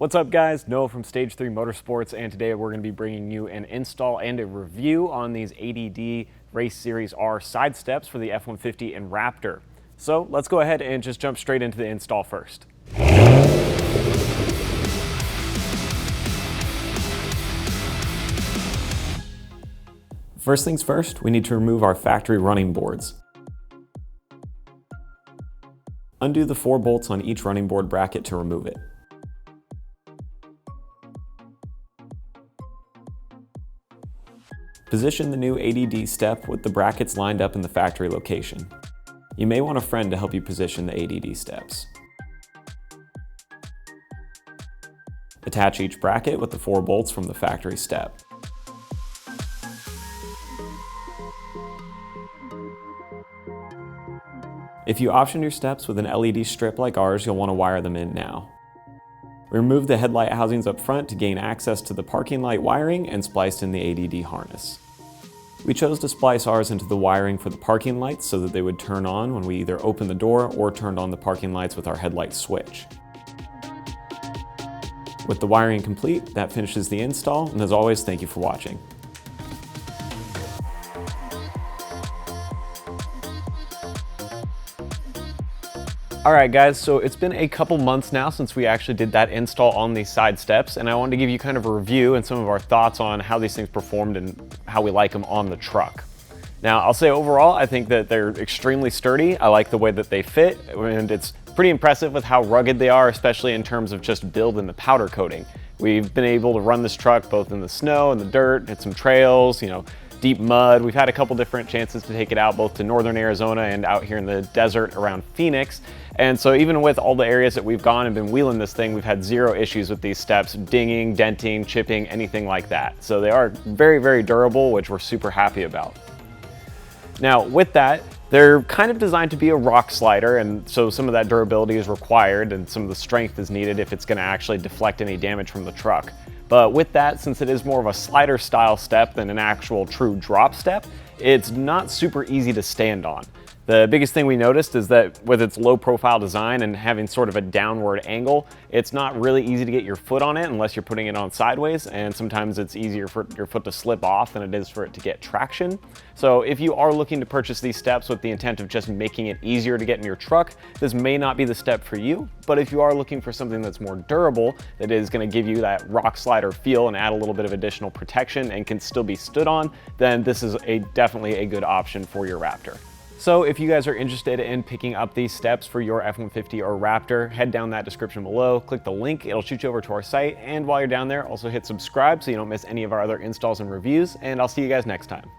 What's up guys, Noah from Stage 3 Motorsports, and today we're going to be bringing you an install and a review on these ADD Race Series R side steps for the F150 and Raptor. So let's go ahead and just jump straight into the install first. First things first, we need to remove our factory running boards. Undo the 4 bolts on each running board bracket to remove it. Position the new ADD step with the brackets lined up in the factory location. You may want a friend to help you position the ADD steps. Attach each bracket with the 4 bolts from the factory step. If you option your steps with an LED strip like ours, you'll want to wire them in now. Remove the headlight housings up front to gain access to the parking light wiring and spliced in the ADD harness. We chose to splice ours into the wiring for the parking lights so that they would turn on when we either opened the door or turned on the parking lights with our headlight switch. With the wiring complete, that finishes the install, and as always, thank you for watching. Alright guys, so it's been a couple months now since we actually did that install on these side steps, and I wanted to give you kind of a review and some of our thoughts on how these things performed and how we like them on the truck. Now, I'll say overall, I think that they're extremely sturdy. I like the way that they fit, and it's pretty impressive with how rugged they are, especially in terms of just build and the powder coating. We've been able to run this truck both in the snow and the dirt, hit some trails, deep mud. We've had a couple different chances to take it out both to northern Arizona and out here in the desert around Phoenix. And so even with all the areas that we've gone and been wheeling this thing, we've had 0 issues with these steps, dinging, denting, chipping, anything like that. So they are very, very durable, which we're super happy about. Now with that, they're kind of designed to be a rock slider, and so some of that durability is required and some of the strength is needed if it's going to actually deflect any damage from the truck. But with that, since it is more of a slider style step than an actual true drop step, it's not super easy to stand on. The biggest thing we noticed is that with its low profile design and having sort of a downward angle, it's not really easy to get your foot on it unless you're putting it on sideways, and sometimes it's easier for your foot to slip off than it is for it to get traction. So if you are looking to purchase these steps with the intent of just making it easier to get in your truck, this may not be the step for you. But if you are looking for something that's more durable, that is going to give you that rock slider feel and add a little bit of additional protection and can still be stood on, then this is definitely a good option for your Raptor. So if you guys are interested in picking up these steps for your F-150 or Raptor, head down that description below, click the link, it'll shoot you over to our site, and while you're down there, also hit subscribe so you don't miss any of our other installs and reviews, and I'll see you guys next time.